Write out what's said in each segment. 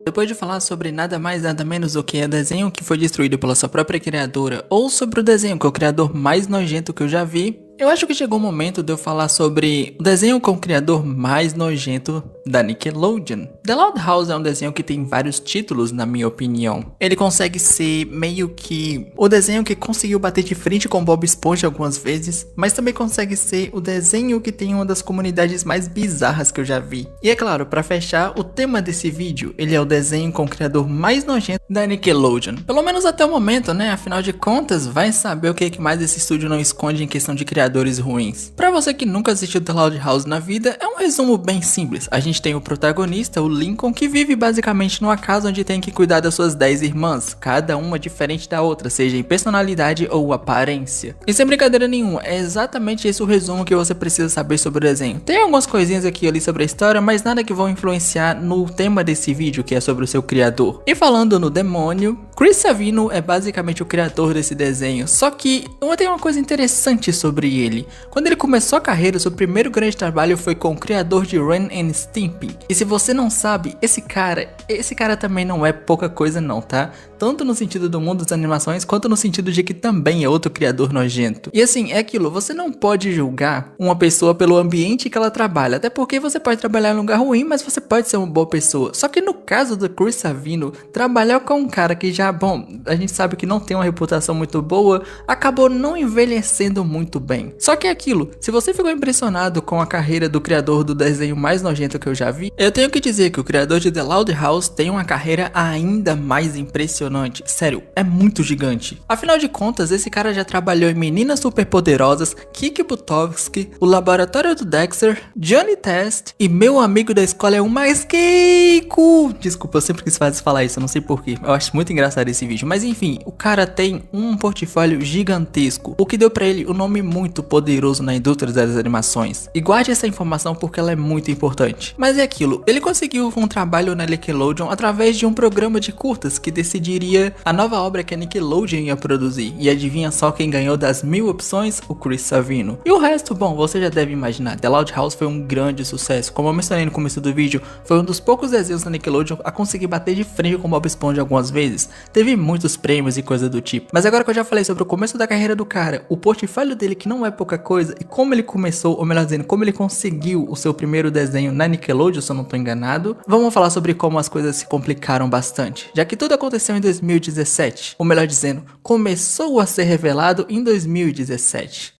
Depois de falar sobre nada mais nada menos do que o desenho que foi destruído pela sua própria criadora, ou sobre o desenho que é o criador mais nojento que eu já vi, eu acho que chegou o momento de eu falar sobre o desenho com o criador mais nojento da Nickelodeon. The Loud House é um desenho que tem vários títulos, na minha opinião. Ele consegue ser meio que o desenho que conseguiu bater de frente com Bob Esponja algumas vezes, mas também consegue ser o desenho que tem uma das comunidades mais bizarras que eu já vi. E é claro, para fechar, o tema desse vídeo, ele é o desenho com o criador mais nojento da Nickelodeon. Pelo menos até o momento, né? Afinal de contas, vai saber o que mais esse estúdio não esconde em questão de criadores ruins. Pra você que nunca assistiu The Loud House na vida, é um resumo bem simples. A gente tem o protagonista, o Lincoln, que vive basicamente numa casa onde tem que cuidar das suas 10 irmãs, cada uma diferente da outra, seja em personalidade ou aparência. E sem brincadeira nenhuma, é exatamente esse o resumo que você precisa saber sobre o desenho. Tem algumas coisinhas aqui e ali sobre a história, mas nada que vão influenciar no tema desse vídeo, que é sobre o seu criador. E falando no demônio, Chris Savino é basicamente o criador desse desenho, só que tem uma coisa interessante sobre ele. Quando ele começou a carreira, seu primeiro grande trabalho foi com o criador de Ren and Stimpy. E se você não sabe, esse cara também não é pouca coisa não, tá? Tanto no sentido do mundo das animações, quanto no sentido de que também é outro criador nojento. E assim, é aquilo, você não pode julgar uma pessoa pelo ambiente que ela trabalha, até porque você pode trabalhar em um lugar ruim, mas você pode ser uma boa pessoa. Só que no caso do Chris Savino, trabalhar com um cara que já, bom, a gente sabe que não tem uma reputação muito boa, acabou não envelhecendo muito bem. Só que é aquilo, se você ficou impressionado com a carreira do criador do desenho mais nojento que eu já vi, eu tenho que dizer que o criador de The Loud House tem uma carreira ainda mais impressionante. Sério, é muito gigante. Afinal de contas, esse cara já trabalhou em Meninas Superpoderosas, Kiki Butovski, O Laboratório do Dexter, Johnny Test e Meu Amigo da Escola é o Mais Keiko. Desculpa, eu sempre quis falar isso, eu não sei porquê. Eu acho muito engraçado esse vídeo. Mas enfim, o cara tem um portfólio gigantesco, o que deu pra ele um nome muito poderoso na indústria das animações. E guarde essa informação porque ela é muito importante. Mas é aquilo, ele conseguiu um trabalho na Nickelodeon através de um programa de curtas que decidiria a nova obra que a Nickelodeon ia produzir. E adivinha só quem ganhou das 1000 opções? O Chris Savino. E o resto, bom, você já deve imaginar. The Loud House foi um grande sucesso. Como eu mencionei no começo do vídeo, foi um dos poucos desenhos da Nickelodeon a conseguir bater de frente com Bob Esponja algumas vezes. Teve muitos prêmios e coisa do tipo. Mas agora que eu já falei sobre o começo da carreira do cara, o portfólio dele que não é pouca coisa, e como ele começou, ou melhor dizendo, como ele conseguiu o seu primeiro desenho na Nickelodeon, se eu não tô enganado, vamos falar sobre como as coisas se complicaram bastante. Já que tudo aconteceu em 2017, ou melhor dizendo, começou a ser revelado em 2017.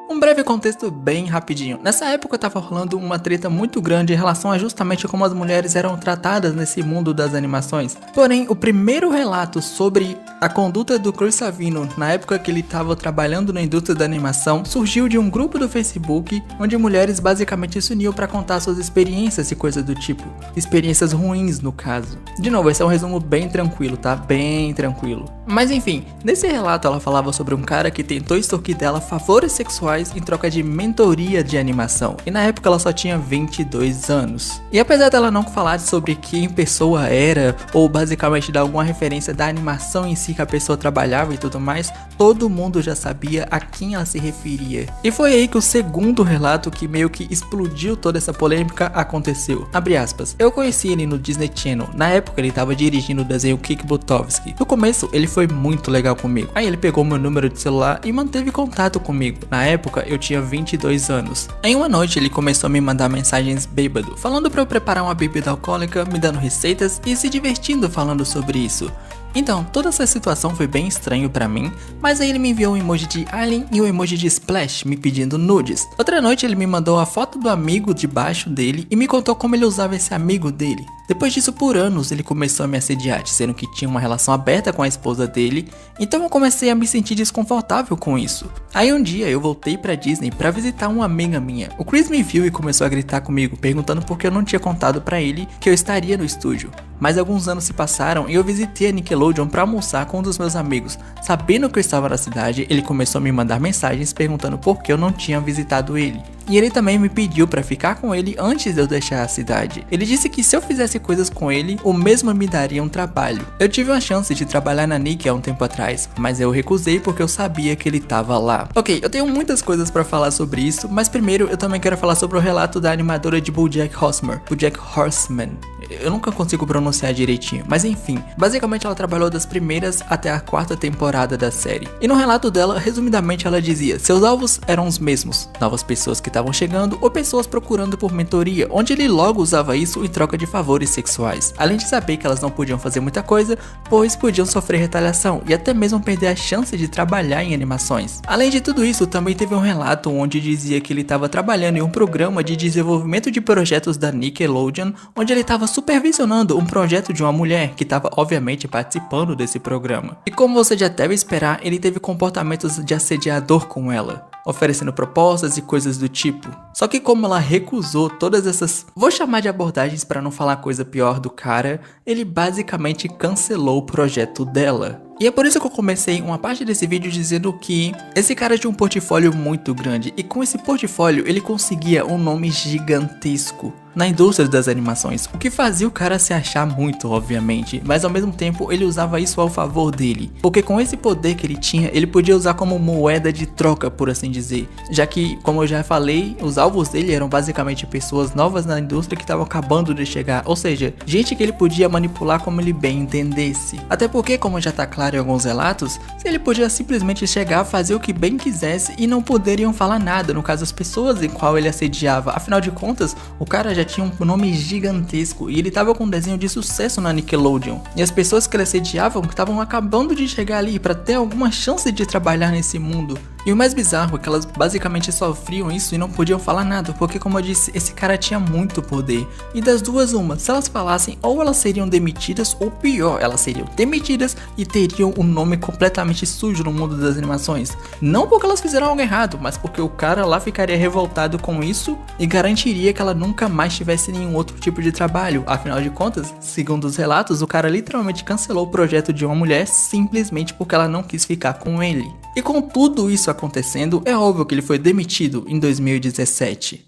Um breve contexto bem rapidinho. Nessa época tava rolando uma treta muito grande em relação a justamente como as mulheres eram tratadas nesse mundo das animações. Porém, o primeiro relato sobre a conduta do Chris Savino na época que ele estava trabalhando na indústria da animação surgiu de um grupo do Facebook onde mulheres basicamente se uniam para contar suas experiências e coisas do tipo. Experiências ruins, no caso. De novo, esse é um resumo bem tranquilo, tá? Bem tranquilo. Mas enfim, nesse relato ela falava sobre um cara que tentou extorquir dela favores sexuais em troca de mentoria de animação, e na época ela só tinha 22 anos. E apesar dela não falar sobre quem pessoa era, ou basicamente dar alguma referência da animação em si que a pessoa trabalhava e tudo mais, todo mundo já sabia a quem ela se referia. E foi aí que o segundo relato que meio que explodiu toda essa polêmica aconteceu. Abre aspas, eu conheci ele no Disney Channel, na época ele estava dirigindo o desenho Kiki Butovski. No começo ele foi muito legal comigo, aí ele pegou meu número de celular e manteve contato comigo. Na época eu tinha 22 anos. Em uma noite ele começou a me mandar mensagens bêbado, falando para eu preparar uma bebida alcoólica, me dando receitas e se divertindo falando sobre isso. Então, toda essa situação foi bem estranho pra mim, mas aí ele me enviou um emoji de alien e um emoji de splash me pedindo nudes. Outra noite ele me mandou a foto do amigo debaixo dele e me contou como ele usava esse amigo dele. Depois disso, por anos, ele começou a me assediar, dizendo que tinha uma relação aberta com a esposa dele, então eu comecei a me sentir desconfortável com isso. Aí um dia eu voltei pra Disney pra visitar uma amiga minha. O Chris me viu e começou a gritar comigo, perguntando por que eu não tinha contado pra ele que eu estaria no estúdio. Mas alguns anos se passaram e eu visitei a Nickelodeon pra almoçar com um dos meus amigos. Sabendo que eu estava na cidade, ele começou a me mandar mensagens perguntando por que eu não tinha visitado ele. E ele também me pediu pra ficar com ele antes de eu deixar a cidade. Ele disse que se eu fizesse fizesse coisas com ele, o mesmo me daria um trabalho. Eu tive uma chance de trabalhar na Nick há um tempo atrás, mas eu recusei porque eu sabia que ele tava lá. Ok, eu tenho muitas coisas pra falar sobre isso, mas primeiro eu também quero falar sobre o relato da animadora de BoJack Horseman. Eu nunca consigo pronunciar direitinho, mas enfim, basicamente ela trabalhou das primeiras até a 4ª temporada da série. E no relato dela, resumidamente ela dizia, seus alvos eram os mesmos, novas pessoas que estavam chegando ou pessoas procurando por mentoria, onde ele logo usava isso em troca de favores sexuais. Além de saber que elas não podiam fazer muita coisa, pois podiam sofrer retaliação e até mesmo perder a chance de trabalhar em animações. Além de tudo isso, também teve um relato onde dizia que ele estava trabalhando em um programa de desenvolvimento de projetos da Nickelodeon, onde ele estava supervisionando um projeto de uma mulher que estava obviamente participando desse programa. E como você já deve esperar, ele teve comportamentos de assediador com ela, oferecendo propostas e coisas do tipo. Só que como ela recusou todas essas, vou chamar de abordagens para não falar coisa pior do cara, ele basicamente cancelou o projeto dela. E é por isso que eu comecei uma parte desse vídeo dizendo que esse cara tinha um portfólio muito grande e com esse portfólio ele conseguia um nome gigantesco na indústria das animações, o que fazia o cara se achar muito, obviamente, mas ao mesmo tempo ele usava isso ao favor dele, porque com esse poder que ele tinha, ele podia usar como moeda de troca, por assim dizer, já que, como eu já falei, os alvos dele eram basicamente pessoas novas na indústria que estavam acabando de chegar, ou seja, gente que ele podia manipular como ele bem entendesse. Até porque, como já tá claro em alguns relatos, se ele podia simplesmente chegar, fazer o que bem quisesse e não poderiam falar nada, no caso as pessoas em qual ele assediava, afinal de contas, o cara já tinha um nome gigantesco e ele tava com um desenho de sucesso na Nickelodeon. E as pessoas que ele assediavam estavam acabando de chegar ali para ter alguma chance de trabalhar nesse mundo. E o mais bizarro é que elas basicamente sofriam isso e não podiam falar nada, porque como eu disse, esse cara tinha muito poder. E das duas uma, se elas falassem, ou elas seriam demitidas, ou pior, elas seriam demitidas e teriam um nome completamente sujo no mundo das animações. Não porque elas fizeram algo errado, mas porque o cara lá ficaria revoltado com isso e garantiria que ela nunca mais tivesse nenhum outro tipo de trabalho. Afinal de contas, segundo os relatos, o cara literalmente cancelou o projeto de uma mulher simplesmente porque ela não quis ficar com ele. E com tudo isso acontecendo, é óbvio que ele foi demitido em 2017.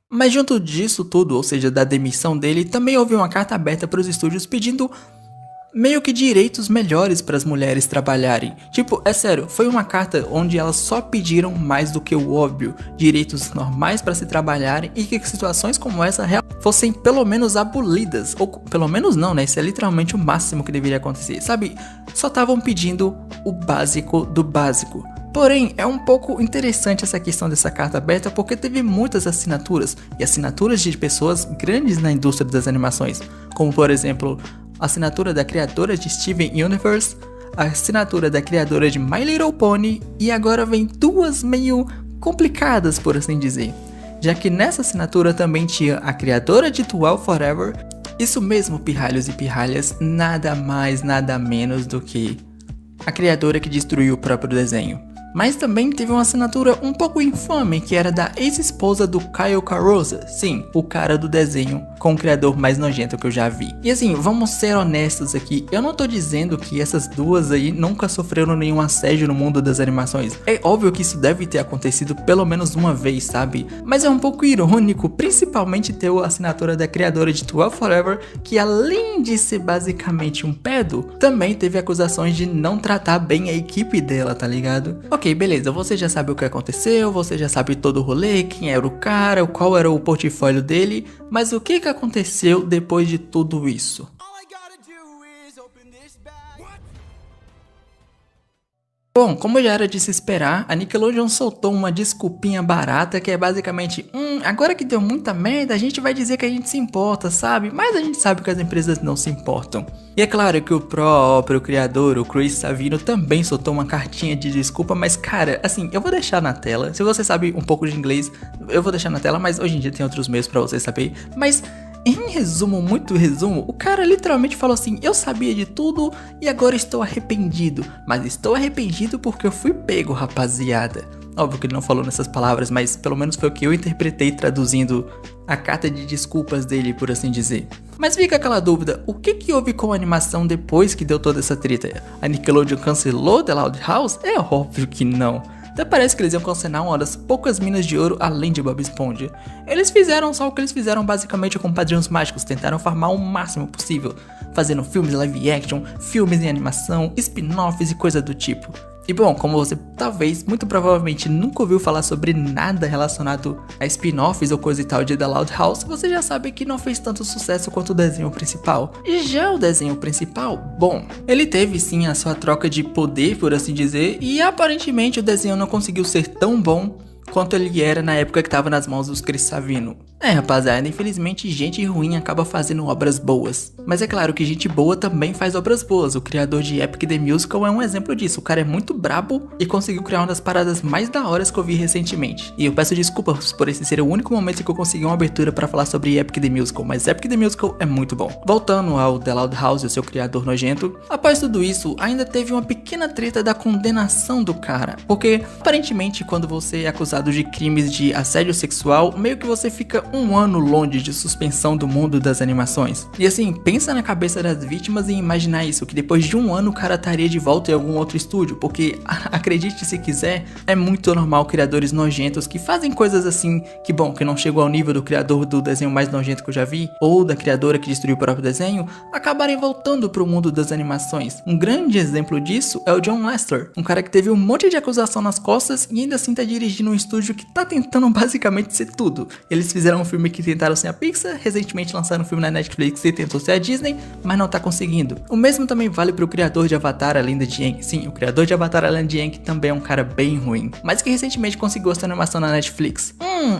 Mas junto disso tudo, ou seja, da demissão dele, também houve uma carta aberta para os estúdios pedindo meio que direitos melhores para as mulheres trabalharem. Tipo, é sério, foi uma carta onde elas só pediram mais do que o óbvio, direitos normais para se trabalharem e que situações como essa fossem pelo menos abolidas, ou pelo menos não, né, isso é literalmente o máximo que deveria acontecer, sabe, só estavam pedindo o básico do básico. Porém, é um pouco interessante essa questão dessa carta aberta porque teve muitas assinaturas, e assinaturas de pessoas grandes na indústria das animações, como por exemplo, a assinatura da criadora de Steven Universe, a assinatura da criadora de My Little Pony, e agora vem duas meio complicadas, por assim dizer, já que nessa assinatura também tinha a criadora de 12 Forever, isso mesmo, pirralhos e pirralhas, nada mais nada menos do que a criadora que destruiu o próprio desenho. Mas também teve uma assinatura um pouco infame, que era da ex-esposa do Kyle Carosa, sim, o cara do desenho com o criador mais nojento que eu já vi. E assim, vamos ser honestos aqui, eu não tô dizendo que essas duas aí nunca sofreram nenhum assédio no mundo das animações. É óbvio que isso deve ter acontecido pelo menos uma vez, sabe? Mas é um pouco irônico, principalmente ter a assinatura da criadora de 12 Forever, que além de ser basicamente um pedo, também teve acusações de não tratar bem a equipe dela, tá ligado? Ok, beleza, você já sabe o que aconteceu, você já sabe todo o rolê, quem era o cara, qual era o portfólio dele, mas o que aconteceu depois de tudo isso? Bom, como já era de se esperar, a Nickelodeon soltou uma desculpinha barata que é basicamente agora que deu muita merda, a gente vai dizer que a gente se importa, sabe? Mas a gente sabe que as empresas não se importam. E é claro que o próprio criador, o Chris Savino, também soltou uma cartinha de desculpa, mas cara, assim, eu vou deixar na tela. Se você sabe um pouco de inglês, eu vou deixar na tela, mas hoje em dia tem outros meios pra você saber. Mas em resumo, muito resumo, o cara literalmente falou assim: eu sabia de tudo e agora estou arrependido, mas estou arrependido porque eu fui pego, rapaziada. Óbvio que ele não falou nessas palavras, mas pelo menos foi o que eu interpretei traduzindo a carta de desculpas dele, por assim dizer. Mas fica aquela dúvida, o que houve com a animação depois que deu toda essa treta? A Nickelodeon cancelou The Loud House? É óbvio que não. Até parece que eles iam cancelar uma das poucas minas de ouro além de Bob Esponja. Eles fizeram só o que eles fizeram basicamente com Padrinhos Mágicos, tentaram farmar o máximo possível, fazendo filmes live action, filmes em animação, spin-offs e coisa do tipo. E bom, como você talvez, muito provavelmente nunca ouviu falar sobre nada relacionado a spin-offs ou coisa e tal de The Loud House, você já sabe que não fez tanto sucesso quanto o desenho principal. E já o desenho principal, bom, ele teve sim a sua troca de poder, por assim dizer, e aparentemente o desenho não conseguiu ser tão bom quanto ele era na época que estava nas mãos dos Chris Savino. Rapaziada, infelizmente gente ruim acaba fazendo obras boas. Mas é claro que gente boa também faz obras boas. O criador de Epic The Musical é um exemplo disso. O cara é muito brabo e conseguiu criar uma das paradas mais da hora que eu vi recentemente. E eu peço desculpas por esse ser o único momento que eu consegui uma abertura pra falar sobre Epic The Musical, mas Epic The Musical é muito bom. Voltando ao The Loud House e o seu criador nojento, após tudo isso, ainda teve uma pequena treta da condenação do cara. Porque, aparentemente, quando você é acusado de crimes de assédio sexual, meio que você fica um ano longe de suspensão do mundo das animações. E assim, pensa na cabeça das vítimas e imaginar isso, que depois de um ano o cara estaria de volta em algum outro estúdio, porque, acredite se quiser, é muito normal criadores nojentos que fazem coisas assim, que bom, que não chegou ao nível do criador do desenho mais nojento que eu já vi, ou da criadora que destruiu o próprio desenho, acabarem voltando pro mundo das animações. Um grande exemplo disso é o John Lasseter, um cara que teve um monte de acusação nas costas e ainda assim tá dirigindo um estúdio que tá tentando basicamente ser tudo. Eles fizeram um filme que tentaram ser a Pixar, recentemente lançaram um filme na Netflix e tentou ser a Disney, mas não tá conseguindo. O mesmo também vale pro criador de Avatar, A Lenda de Aang. Sim, o criador de Avatar, A Lenda de Aang também é um cara bem ruim, mas que recentemente conseguiu essa animação na Netflix.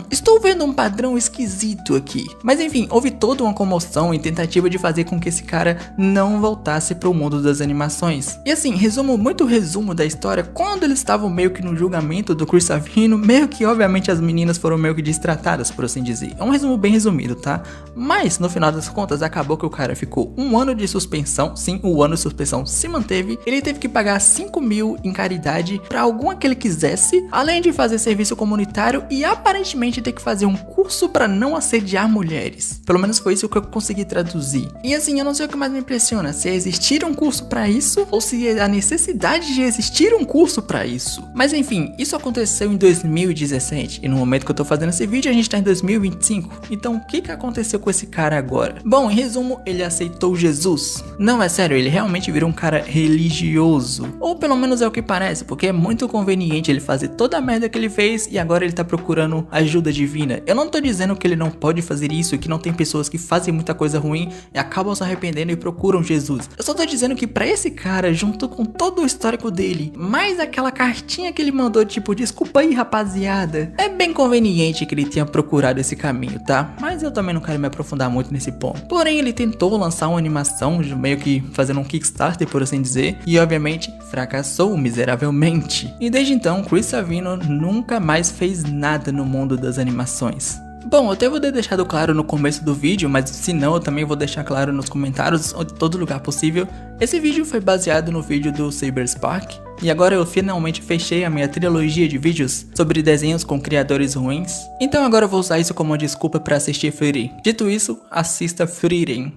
Estou vendo um padrão esquisito aqui. Mas enfim, houve toda uma comoção em tentativa de fazer com que esse cara não voltasse pro mundo das animações. E assim, muito resumo da história, quando eles estavam meio que no julgamento do Chris Savino, meio que obviamente as meninas foram meio que destratadas, por assim dizer. É um resumo bem resumido, tá? Mas no final das contas acabou que o cara ficou um ano de suspensão. Sim, o ano de suspensão se manteve. Ele teve que pagar 5 mil em caridade pra alguma que ele quisesse, além de fazer serviço comunitário e aparentemente ter que fazer um curso pra não assediar mulheres. Pelo menos foi isso que eu consegui traduzir. E assim, eu não sei o que mais me impressiona, se é existir um curso pra isso ou se é a necessidade de existir um curso pra isso. Mas enfim, isso aconteceu em 2017 e no momento que eu tô fazendo esse vídeo a gente tá em 2025. Então o que aconteceu com esse cara agora? Bom, em resumo, ele aceitou Jesus. Não, é sério, ele realmente virou um cara religioso. Ou pelo menos é o que parece, porque é muito conveniente ele fazer toda a merda que ele fez e agora ele tá procurando ajuda divina. Eu não tô dizendo que ele não pode fazer isso e que não tem pessoas que fazem muita coisa ruim e acabam se arrependendo e procuram Jesus. Eu só tô dizendo que pra esse cara, junto com todo o histórico dele, mais aquela cartinha que ele mandou tipo, desculpa aí rapaziada, é bem conveniente que ele tenha procurado esse caminho, tá? Mas eu também não quero me aprofundar muito nesse ponto. Porém, ele tentou lançar uma animação, meio que fazendo um Kickstarter, por assim dizer, e obviamente fracassou miseravelmente. E desde então, Chris Savino nunca mais fez nada no mundo das animações. Bom, eu até vou ter deixado claro no começo do vídeo, mas se não, eu também vou deixar claro nos comentários ou em todo lugar possível. Esse vídeo foi baseado no vídeo do Cyberspark, e agora eu finalmente fechei a minha trilogia de vídeos sobre desenhos com criadores ruins. Então agora eu vou usar isso como uma desculpa para assistir Frieren. Dito isso, assista Frieren.